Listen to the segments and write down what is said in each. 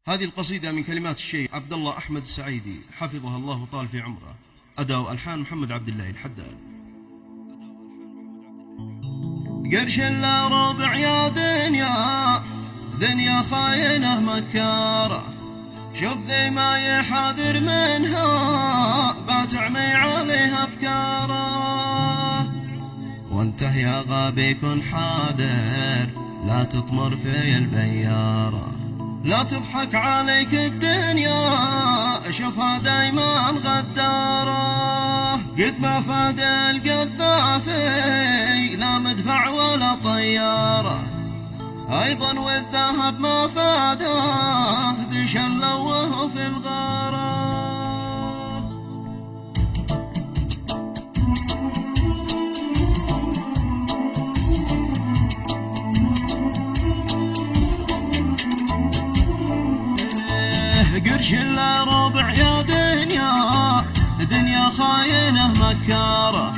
هذه القصيدة من كلمات الشيخ عبد الله أحمد السعيدي حفظه الله وطال في عمره، أداء وألحان محمد عبد الله الحداد. قرش لا ربع يا دنيا، دنيا خاينة مكارة، شوف ذي ما يحاذر منها باتعمي عليها أفكاره. وانته يا غابي كن حاذر، لا تطمر في البيارة، لا تضحك عليك الدنيا شوفها دايما غدارة. قد ما فاد القذافي لا مدفع ولا طيارة، أيضا والذهب ما فاده ذي شلوه في الغارة. قرش لا ربع يا دنيا، دنيا خاينة مكارة،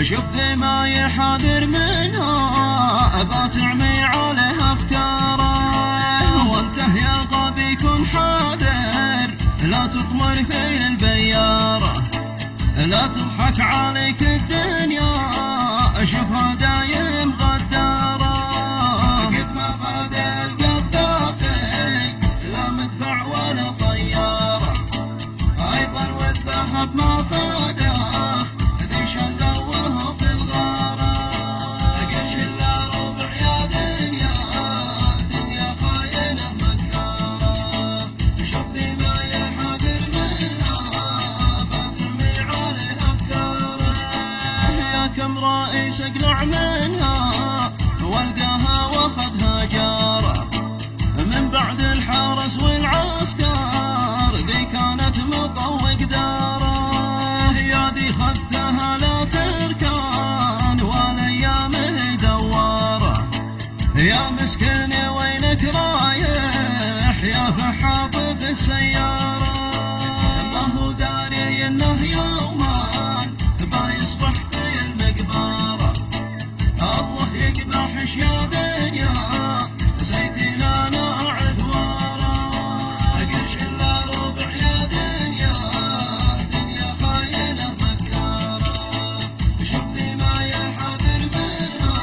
شوف ذي ما يحاذر منها باتعمي عليها أفكاره. وانته يا غبي كن حاذر، لا تطمر في البيارة، لا تضحك عليك الدنيا شوفها دايم غدارة. قد ما فاد القذافي لا مدفع ولا طيارة، أيضا والذهب ما فاده ذي شلوه في الغارة. قرش لا ربع يا دنيا، دنيا خاينة مكارة، شوف ذي ما يحاذر منها باترمي عليها أفكاره. يا كم رئيس اقلع منها والقاها واخذها جارة، من بعد الحرس والعسكر ذي كانت مطوق داره. يا ذي خذتها لا تركان والايام هي دواره، يا مسكين وينك رايح يا فحاط في السيارة. ما هو داري انه يوما بايصبح في المقبرة، الله يقبحش يا دنيا زيتي لنا عذوارة. قرش لا ربع يا دنيا، دنيا خاينة مكارة، شوف ذي ما يحاذر منها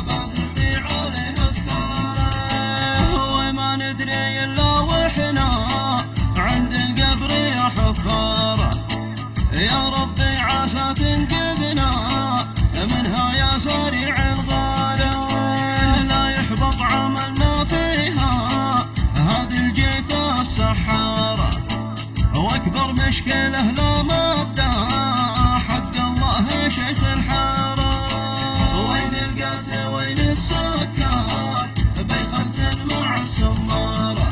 باترمي عليها أفكاره. وما ندري إلا وإحنا عند القبر يا حفارة، يا ربي عسى تنقذنا منها يا سريع الغارة. لا يحبط عملنا فيها هذه الجيفة السحارة، واكبر مشكلة لا مبدا حق الله شيخ الحارة. وين القات وين السكر بيخزن مع السمارة،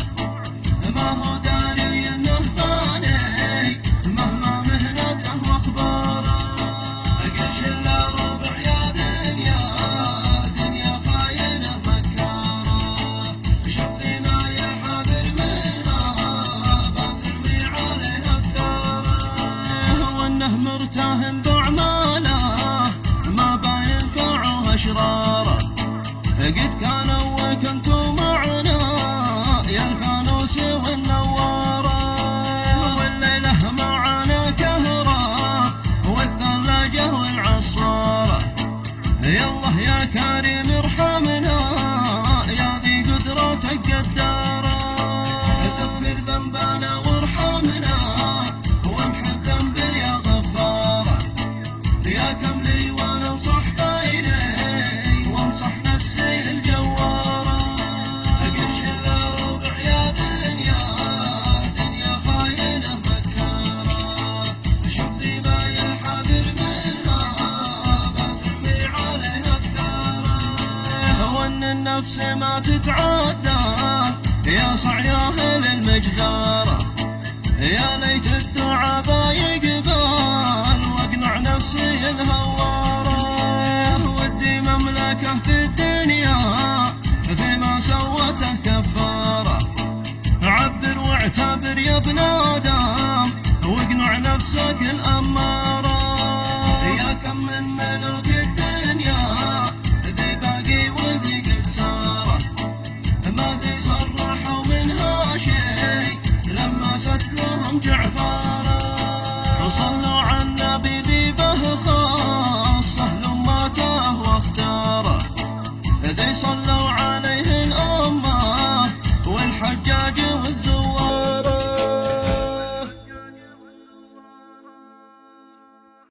ما هو داري انه فاني مهما مهنته واخباره. قرش لا ربع يا دنيا، دنيا خاينة مكارة، شوف ذي ما يحاذر منها باترمي عليها أفكاره. وانه مرتهن بعماله ما باينفعه أشراره، قد كانوا وكنتم معنا يا الفانوس والنوارة. والليلة معنا كهرة والثلاجة والعصارة، يالله يا كريم ارحمنا يا ذي قدرتك قدارة. تغفر ذنبنا وارحمنا وامحى الذنب يا غفارة، يا كم لي وانا انصح غيري وانصح نفسي الجوارة. قرش لا ربع يا دنيا، دنيا خاينة مكارة، شوف ذي ما يحاذر منها باترمي عليها أفكاره. وان النفس ما تتعدل يا صعياه للمجزارة، يا ليت الدعاء بايقبل واقنع نفسي الهوارة. ودي مملكة في الدنيا فيما سوته كفارة، عبر واعتبر يا ابن آدم واقنع نفسك الأمارة. يا كم من ملوك الدنيا ذي باقي وذي قد سارة، ما ذي صرحوا منها شيء جعفر. صلوا